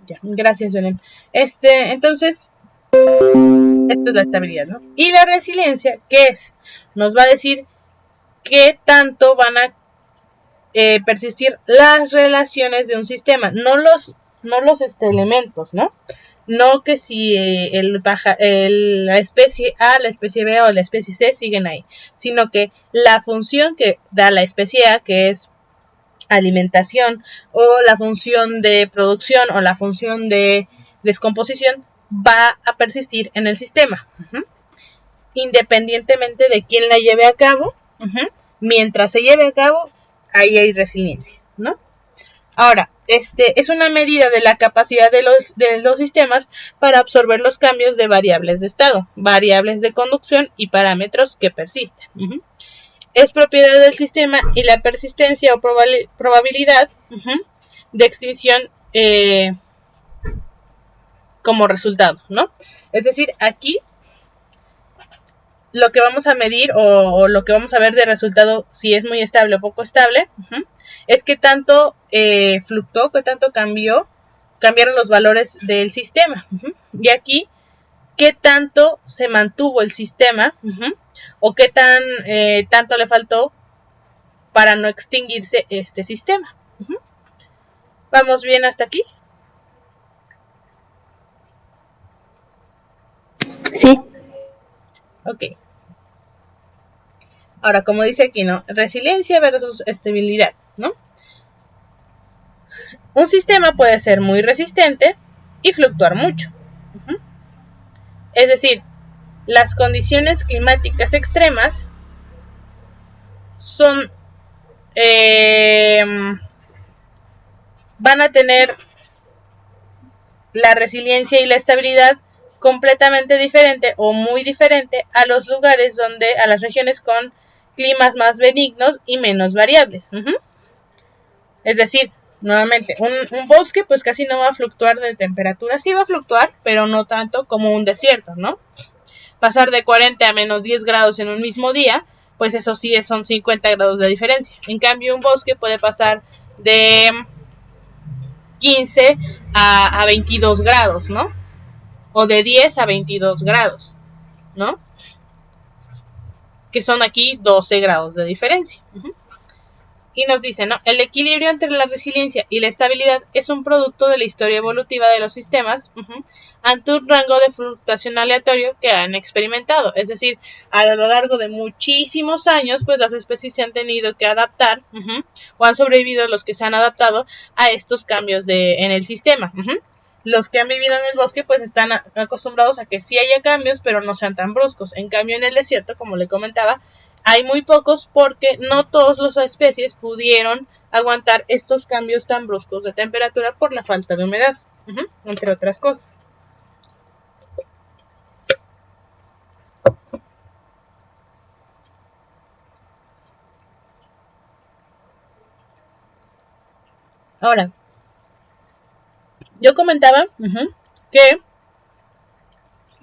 Ya, gracias, Belén. Entonces, esto es la estabilidad, ¿no? Y la resiliencia, ¿qué es? Nos va a decir qué tanto van a persistir las relaciones de un sistema, no los elementos, ¿no? No que si la especie A, la especie B o la especie C siguen ahí, sino que la función que da la especie A, que es alimentación, o la función de producción o la función de descomposición, va a persistir en el sistema, independientemente de quién la lleve a cabo. Mientras se lleve a cabo, ahí hay resiliencia, ¿no? Ahora, es una medida de la capacidad de los sistemas para absorber los cambios de variables de estado, variables de conducción y parámetros que persisten. Es propiedad del sistema y la persistencia o probabilidad de extinción como resultado, ¿no? Es decir, aquí lo que vamos a medir o lo que vamos a ver de resultado, si es muy estable o poco estable, es qué tanto fluctuó, qué tanto cambiaron los valores del sistema. Y aquí, qué tanto se mantuvo el sistema o qué tanto le faltó para no extinguirse este sistema. ¿Vamos bien hasta aquí?
Sí.
Ok. Ahora, como dice aquí, ¿no? Resiliencia versus estabilidad, ¿no? Un sistema puede ser muy resistente y fluctuar mucho. Es decir, las condiciones climáticas extremas van a tener la resiliencia y la estabilidad completamente diferente o muy diferente a los lugares a las regiones con climas más benignos y menos variables. Es decir, nuevamente, un bosque pues casi no va a fluctuar de temperatura, sí va a fluctuar, pero no tanto como un desierto, ¿no? Pasar de 40 a menos 10 grados en un mismo día, pues eso sí son 50 grados de diferencia. En cambio, un bosque puede pasar de 15 a 22 grados, ¿no? O de 10 a 22 grados, ¿no? Que son aquí 12 grados de diferencia. Y nos dice, ¿no? El equilibrio entre la resiliencia y la estabilidad es un producto de la historia evolutiva de los sistemas ante un rango de fluctuación aleatorio que han experimentado. Es decir, a lo largo de muchísimos años, pues las especies se han tenido que adaptar o han sobrevivido los que se han adaptado a estos cambios en el sistema. Los que han vivido en el bosque pues están acostumbrados a que sí haya cambios, pero no sean tan bruscos. En cambio, en el desierto, como le comentaba, hay muy pocos porque no todas las especies pudieron aguantar estos cambios tan bruscos de temperatura por la falta de humedad, entre otras cosas. Ahora, yo comentaba que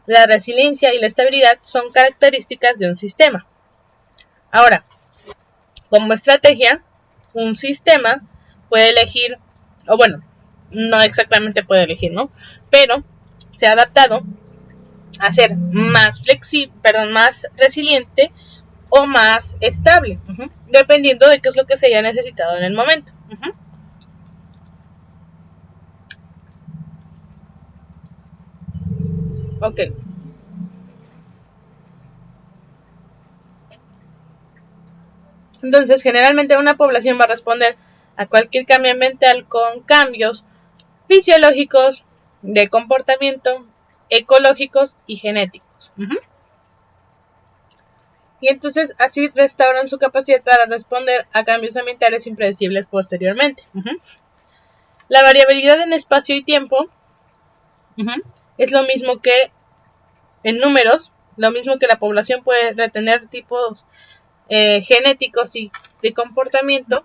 la resiliencia y la estabilidad son características de un sistema. Ahora, como estrategia, un sistema puede elegir, o bueno, no exactamente puede elegir, ¿no? Pero se ha adaptado a ser más más resiliente o más estable, dependiendo de qué es lo que se haya necesitado en el momento. Ok. Entonces, generalmente una población va a responder a cualquier cambio ambiental con cambios fisiológicos, de comportamiento, ecológicos y genéticos. y entonces así restauran su capacidad para responder a cambios ambientales impredecibles posteriormente. La variabilidad en espacio y tiempo es lo mismo que en números, lo mismo que la población puede retener tipos genéticos y de comportamiento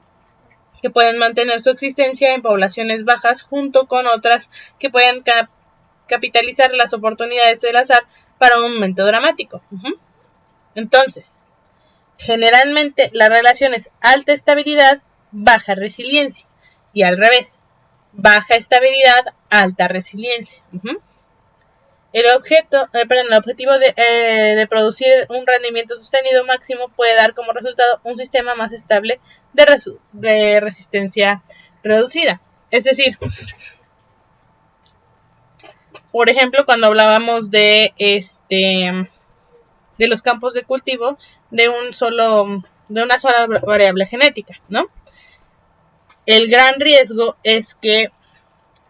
que pueden mantener su existencia en poblaciones bajas junto con otras que pueden capitalizar las oportunidades del azar para un momento dramático. Entonces, generalmente la relación es alta estabilidad, baja resiliencia y al revés, baja estabilidad, alta resiliencia. El objetivo de producir un rendimiento sostenido máximo puede dar como resultado un sistema más estable de resistencia reducida. Es decir, por ejemplo, cuando hablábamos de los campos de cultivo de una sola variable genética, ¿no? El gran riesgo es que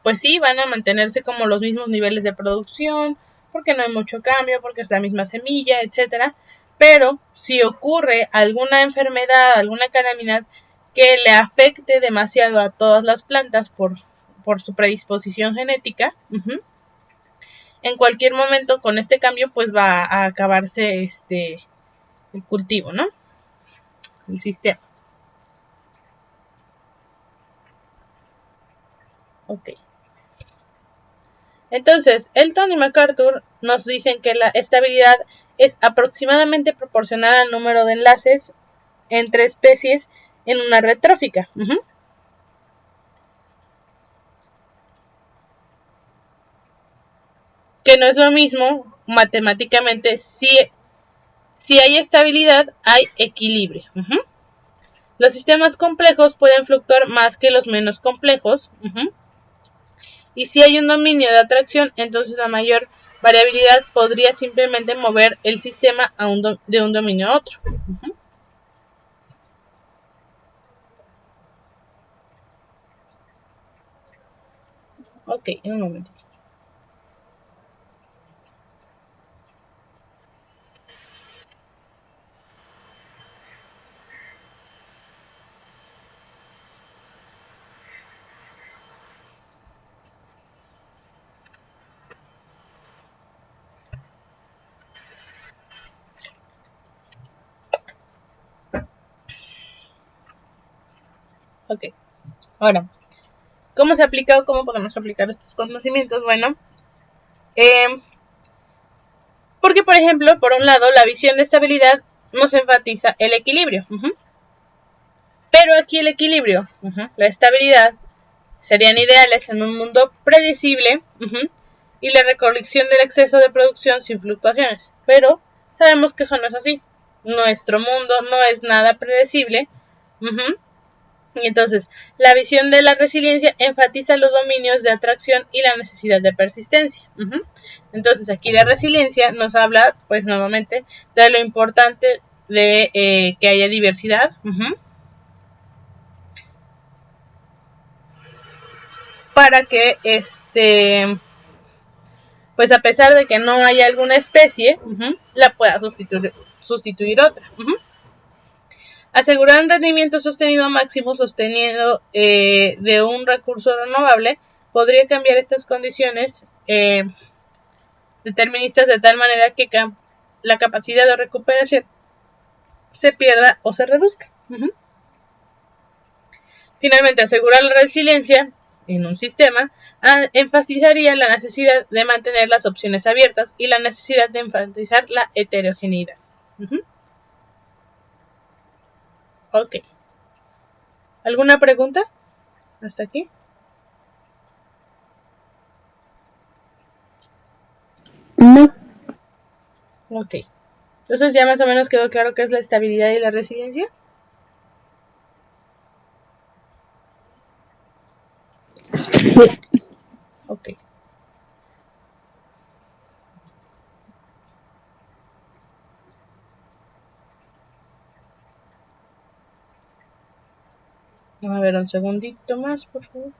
pues sí, van a mantenerse como los mismos niveles de producción, porque no hay mucho cambio, porque es la misma semilla, etcétera. Pero si ocurre alguna enfermedad, alguna calamidad que le afecte demasiado a todas las plantas por su predisposición genética, en cualquier momento con este cambio pues va a acabarse el cultivo, ¿no? El sistema. Ok. Entonces, Elton y MacArthur nos dicen que la estabilidad es aproximadamente proporcional al número de enlaces entre especies en una red trófica. Que no es lo mismo matemáticamente. Si hay estabilidad, hay equilibrio. Los sistemas complejos pueden fluctuar más que los menos complejos. Y si hay un dominio de atracción, entonces la mayor variabilidad podría simplemente mover el sistema de un dominio a otro. Ok, un momento. Ok, ahora, ¿cómo se aplica o cómo podemos aplicar estos conocimientos? Bueno, porque por ejemplo, por un lado, la visión de estabilidad nos enfatiza el equilibrio. Pero aquí el equilibrio, la estabilidad, serían ideales en un mundo predecible y la recolección del exceso de producción sin fluctuaciones. Pero sabemos que eso no es así. Nuestro mundo no es nada predecible. Y entonces, la visión de la resiliencia enfatiza los dominios de atracción y la necesidad de persistencia. Entonces, aquí de resiliencia nos habla, pues nuevamente, de lo importante de que haya diversidad. Para que pues a pesar de que no haya alguna especie, la pueda sustituir otra. Asegurar un rendimiento sostenido máximo sostenido de un recurso renovable podría cambiar estas condiciones deterministas de tal manera que la capacidad de recuperación se pierda o se reduzca. Finalmente, asegurar la resiliencia en un sistema enfatizaría la necesidad de mantener las opciones abiertas y la necesidad de enfatizar la heterogeneidad. Ok. ¿Alguna pregunta? ¿Hasta aquí?
No.
Ok. Entonces ya más o menos quedó claro qué es la estabilidad y la resiliencia.
Sí.
Ok. A ver, un segundito más, por favor.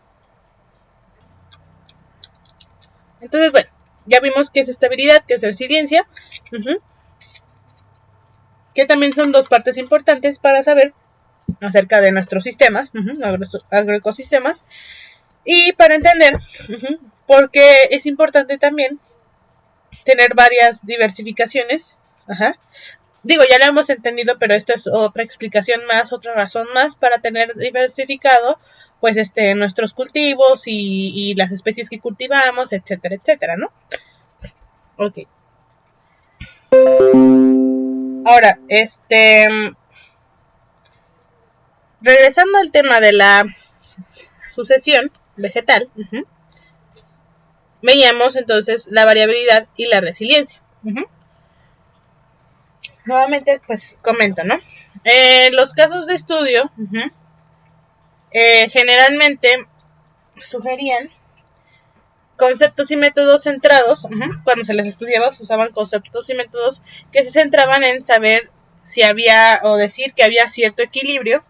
Entonces, bueno, ya vimos qué es estabilidad, qué es resiliencia. que también son dos partes importantes para saber acerca de nuestros sistemas, agroecosistemas, y para entender por qué es importante también tener varias diversificaciones. Digo, ya lo hemos entendido, pero esto es otra explicación más, otra razón más para tener diversificado pues nuestros cultivos y las especies que cultivamos, etcétera, etcétera, ¿no? Ok. Ahora, regresando al tema de la sucesión vegetal, veíamos entonces la variabilidad y la resiliencia. Nuevamente, pues comento, ¿no? Los casos de estudio generalmente sugerían conceptos y métodos centrados, cuando se les estudiaba se usaban conceptos y métodos que se centraban en saber si había o decir que había cierto equilibrio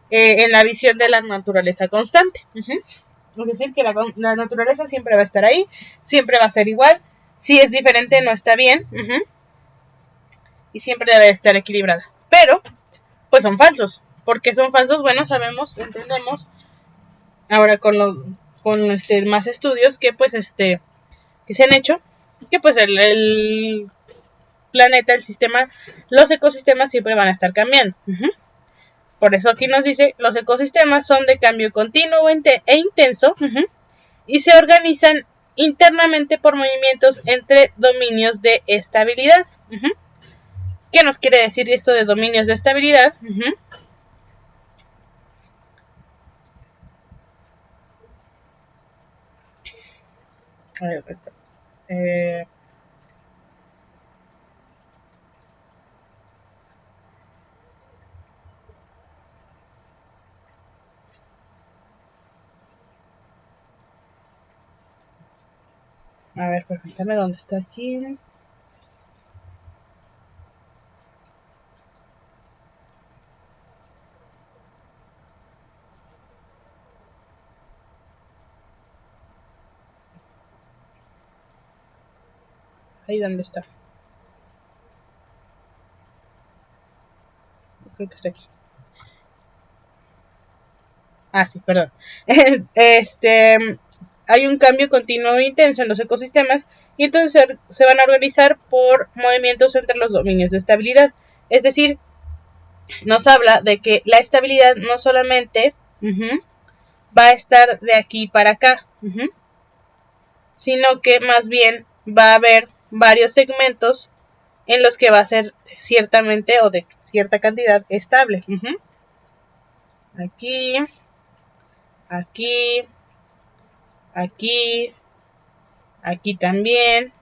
en la visión de la naturaleza constante. Es decir, que la naturaleza siempre va a estar ahí, siempre va a ser igual, si es diferente no está bien, y siempre debe estar equilibrada. Pero, pues son falsos. ¿Por qué son falsos? Bueno, sabemos, entendemos, ahora con más estudios que pues que se han hecho, que pues el planeta, el sistema, los ecosistemas siempre van a estar cambiando. Por eso aquí nos dice, los ecosistemas son de cambio continuo e intenso y se organizan internamente por movimientos entre dominios de estabilidad. ¿Qué nos quiere decir esto de dominios de estabilidad? A ver, permítame, ¿dónde está aquí? Ahí, ¿dónde está? Creo que está aquí. Sí, perdón. Hay un cambio continuo e intenso en los ecosistemas y entonces se van a organizar por movimientos entre los dominios de estabilidad. Es decir, nos habla de que la estabilidad no solamente va a estar de aquí para acá, sino que más bien va a haber varios segmentos en los que va a ser ciertamente o de cierta cantidad estable. Aquí, aquí, aquí, aquí también,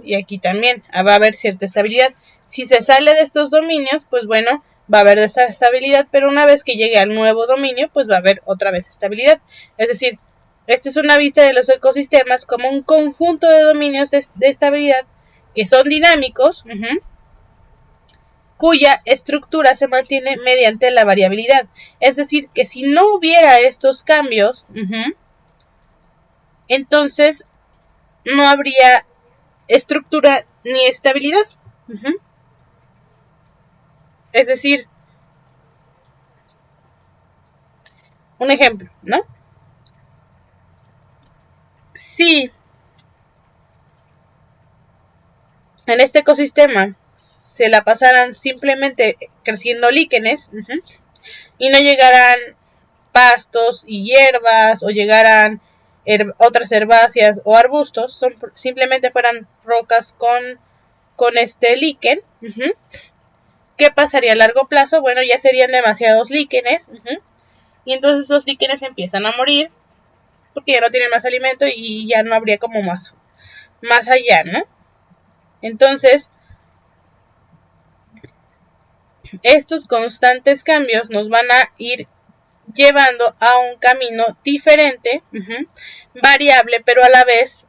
y aquí también va a haber cierta estabilidad. Si se sale de estos dominios, pues bueno, va a haber esa estabilidad, pero una vez que llegue al nuevo dominio, pues va a haber otra vez estabilidad. Es decir, esta es una vista de los ecosistemas como un conjunto de dominios de estabilidad que son dinámicos, cuya estructura se mantiene mediante la variabilidad. Es decir, que si no hubiera estos cambios, entonces no habría estructura ni estabilidad. Es decir, un ejemplo, ¿no? Si en este ecosistema se la pasaran simplemente creciendo líquenes y no llegaran pastos y hierbas o llegaran otras herbáceas o arbustos, simplemente fueran rocas con este líquen, ¿qué pasaría a largo plazo? Bueno, ya serían demasiados líquenes y entonces los líquenes empiezan a morir porque ya no tienen más alimento y ya no habría como más allá, ¿no? Entonces, estos constantes cambios nos van a ir llevando a un camino diferente, variable, pero a la vez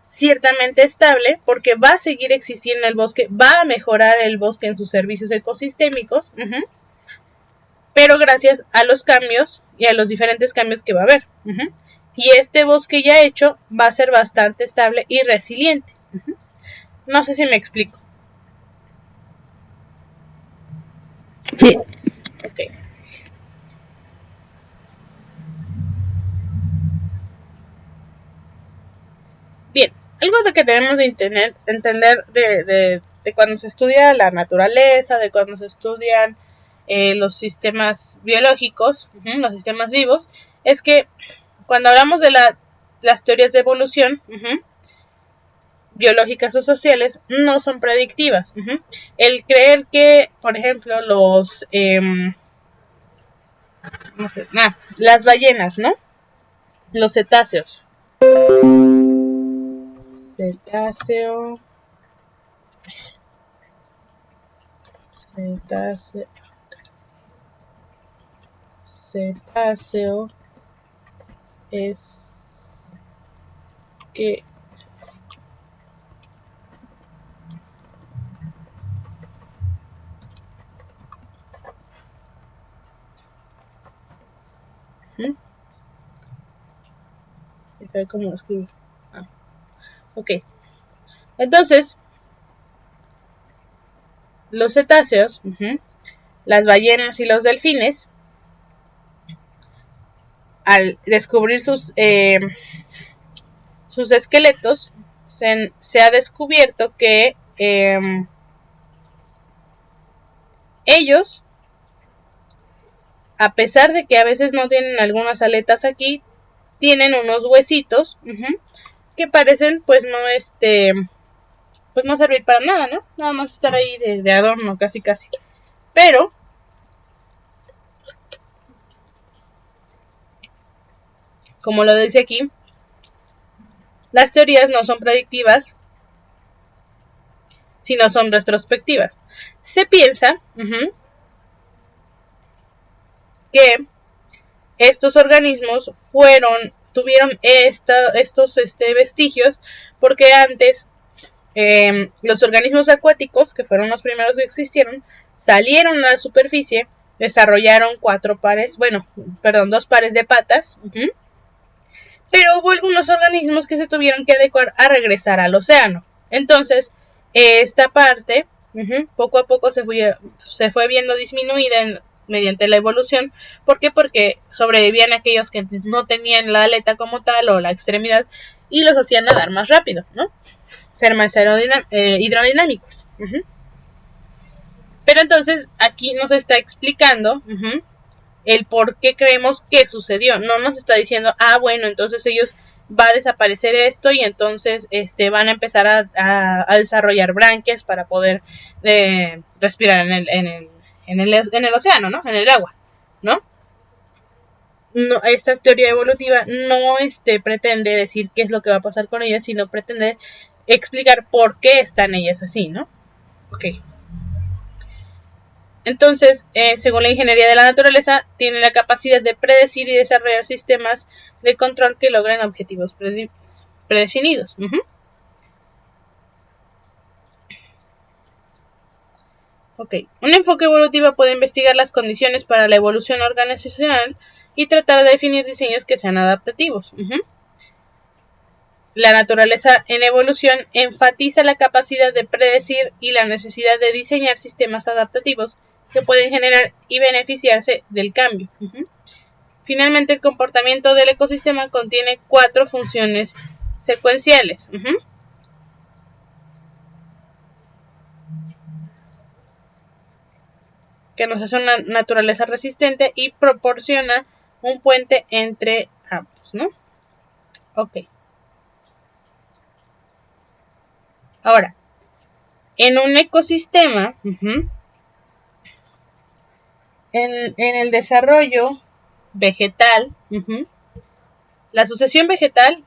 ciertamente estable, porque va a seguir existiendo el bosque, va a mejorar el bosque en sus servicios ecosistémicos, pero gracias a los cambios y a los diferentes cambios que va a haber. Y este bosque ya hecho va a ser bastante estable y resiliente. No sé si me explico.
Sí.
Ok. Bien, algo de que debemos de entender de cuando se estudia la naturaleza, de cuando se estudian los sistemas biológicos, los sistemas vivos, es que cuando hablamos de las teorías de evolución, biológicas o sociales, no son predictivas. El creer que, por ejemplo, las ballenas, ¿no? Los cetáceos. Cetáceo. Cetáceo es que ¿sabe cómo escribir? Ok. Entonces, los cetáceos, las ballenas y los delfines, al descubrir sus esqueletos, se ha descubierto que ellos, a pesar de que a veces no tienen algunas aletas aquí, tienen unos huesitos que parecen pues no servir para nada, ¿no? Nada más estar ahí de adorno, casi. Pero, como lo dice aquí, las teorías no son predictivas, sino son retrospectivas. Se piensa que estos organismos tuvieron estos vestigios porque antes los organismos acuáticos, que fueron los primeros que existieron, salieron a la superficie, desarrollaron dos pares de patas, pero hubo algunos organismos que se tuvieron que adecuar a regresar al océano. Entonces, esta parte poco a poco se fue viendo disminuida mediante la evolución. ¿Por qué? Porque sobrevivían aquellos que no tenían la aleta como tal o la extremidad y los hacían nadar más rápido, ¿no? Ser más hidrodinámicos. Pero entonces aquí nos está explicando el por qué creemos que sucedió. No nos está diciendo, bueno, entonces ellos va a desaparecer esto y entonces van a empezar a desarrollar branquias para poder respirar en el océano, ¿no? En el agua, ¿no? No, esta teoría evolutiva no pretende decir qué es lo que va a pasar con ellas, sino pretende explicar por qué están ellas así, ¿no? Ok. Entonces, según la ingeniería de la naturaleza, tiene la capacidad de predecir y desarrollar sistemas de control que logren objetivos predefinidos. Ok. Un enfoque evolutivo puede investigar las condiciones para la evolución organizacional y tratar de definir diseños que sean adaptativos. La naturaleza en evolución enfatiza la capacidad de predecir y la necesidad de diseñar sistemas adaptativos que pueden generar y beneficiarse del cambio. Finalmente, el comportamiento del ecosistema contiene 4 funciones secuenciales. Que nos hace una naturaleza resistente y proporciona un puente entre ambos, ¿no? Ok. Ahora, en un ecosistema, en el desarrollo vegetal, la sucesión vegetal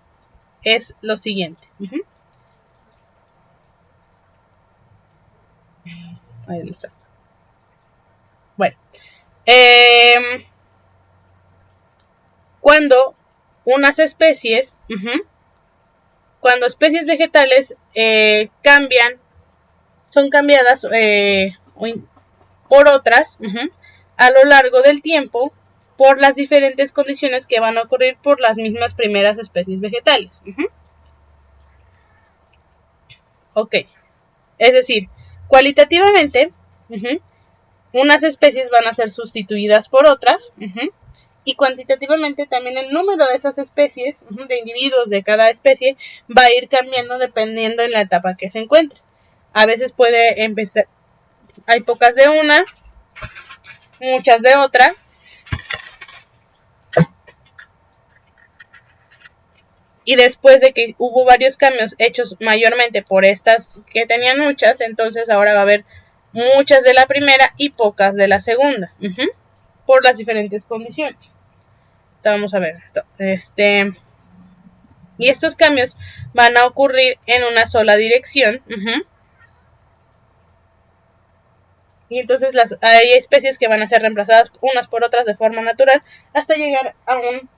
es lo siguiente. Ahí está. Bueno, cuando unas especies, cuando especies vegetales son cambiadas por otras a lo largo del tiempo por las diferentes condiciones que van a ocurrir por las mismas primeras especies vegetales. Ok, es decir, cualitativamente unas especies van a ser sustituidas por otras, y cuantitativamente también el número de esas especies, de individuos de cada especie, va a ir cambiando dependiendo de la etapa que se encuentre. A veces puede empezar, hay pocas de una, muchas de otra. Y después de que hubo varios cambios hechos mayormente por estas que tenían muchas, entonces ahora va a haber muchas de la primera y pocas de la segunda, por las diferentes condiciones. Vamos a ver, y estos cambios van a ocurrir en una sola dirección, y entonces hay especies que van a ser reemplazadas unas por otras de forma natural hasta llegar a un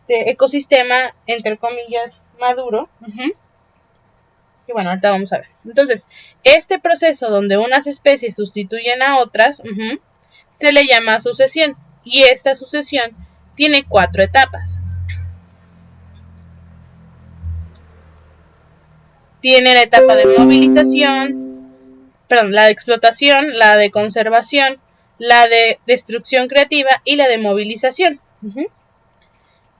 ecosistema, entre comillas, maduro. Y bueno, ahorita vamos a ver. Entonces, este proceso donde unas especies sustituyen a otras, se le llama sucesión. Y esta sucesión tiene 4 etapas. Tiene la etapa de movilización, la de explotación, la de conservación, la de destrucción creativa y la de movilización.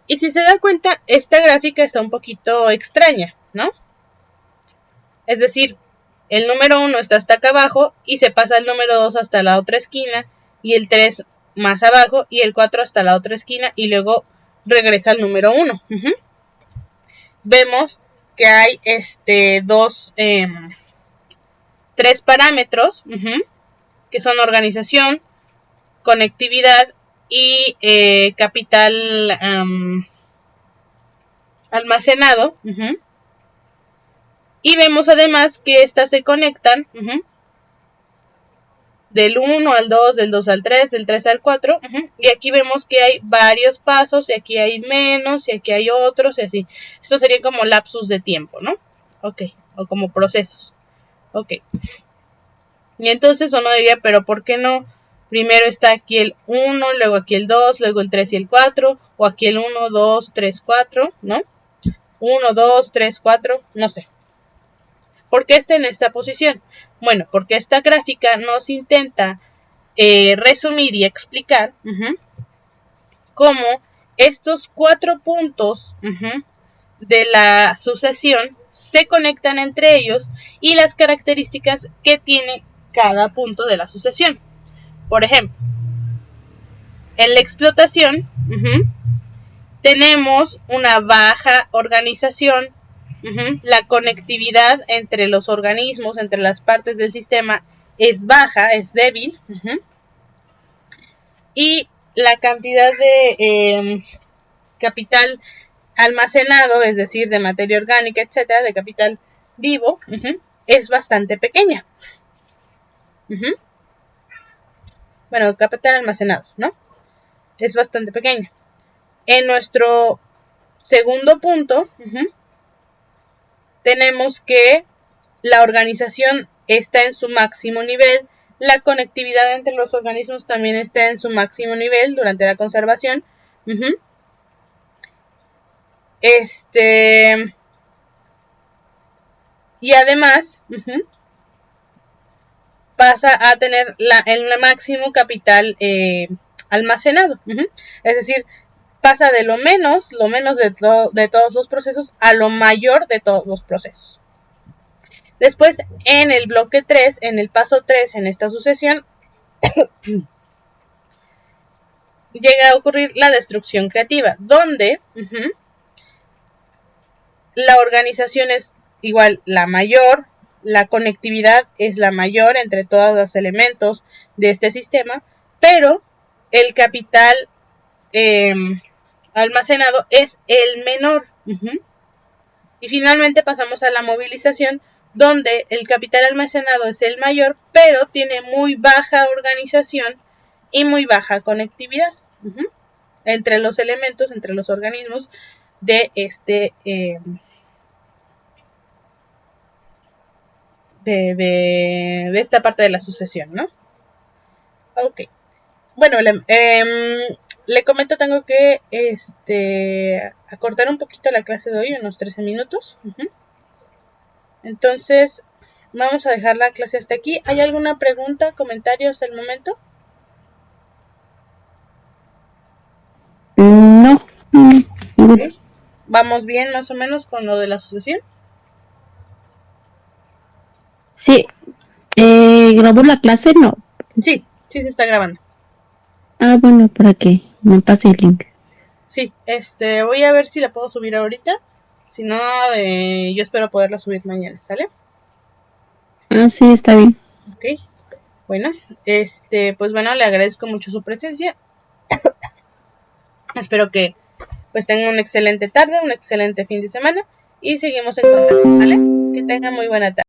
Y si se da cuenta, esta gráfica está un poquito extraña, ¿no? Es decir, el número 1 está hasta acá abajo y se pasa el número 2 hasta la otra esquina y el 3 más abajo y el 4 hasta la otra esquina y luego regresa al número 1. Vemos que hay 3 parámetros que son organización, conectividad y capital almacenado. Y vemos además que estas se conectan del 1 al 2, del 2 al 3, del 3 al 4. Y aquí vemos que hay varios pasos, y aquí hay menos, y aquí hay otros, y así. Esto sería como lapsus de tiempo, ¿no? Ok, o como procesos. Ok. Y entonces uno diría, pero ¿por qué no? Primero está aquí el 1, luego aquí el 2, luego el 3 y el 4, o aquí el 1, 2, 3, 4, ¿no? 1, 2, 3, 4, no sé. ¿Por qué está en esta posición? Bueno, porque esta gráfica nos intenta resumir y explicar cómo estos 4 puntos de la sucesión se conectan entre ellos y las características que tiene cada punto de la sucesión. Por ejemplo, en la explotación tenemos una baja organización. La conectividad entre los organismos, entre las partes del sistema es baja, es débil. Y la cantidad de capital almacenado, es decir, de materia orgánica, etcétera, de capital vivo, es bastante pequeña. Bueno, capital almacenado, ¿no? Es bastante pequeña. En nuestro segundo punto, tenemos que la organización está en su máximo nivel, la conectividad entre los organismos también está en su máximo nivel durante la conservación. Y además pasa a tener el máximo capital almacenado. Es decir, pasa de lo menos de todos los procesos a lo mayor de todos los procesos. Después, en el bloque 3, en el paso 3, en esta sucesión, llega a ocurrir la destrucción creativa, donde la organización es igual la mayor, la conectividad es la mayor entre todos los elementos de este sistema, pero el capital almacenado es el menor. Y finalmente pasamos a la movilización, donde el capital almacenado es el mayor, pero tiene muy baja organización y muy baja conectividad entre los elementos, entre los organismos de de esta parte de la sucesión, ¿no? Ok. Bueno, le comento, tengo que acortar un poquito la clase de hoy, unos 13 minutos. Entonces, vamos a dejar la clase hasta aquí. ¿Hay alguna pregunta, comentario hasta el momento?
No.
Okay. ¿Vamos bien más o menos con lo de la asociación?
Sí. ¿Grabó la clase? No.
Sí, sí se está grabando.
Ah, bueno, para que me pase el link.
Sí, voy a ver si la puedo subir ahorita. Si no, yo espero poderla subir mañana, ¿sale?
Ah, sí, está bien.
Ok. Bueno, pues bueno, le agradezco mucho su presencia. Espero que pues tengan una excelente tarde, un excelente fin de semana y seguimos en contacto, ¿sale? Que tengan muy buena tarde.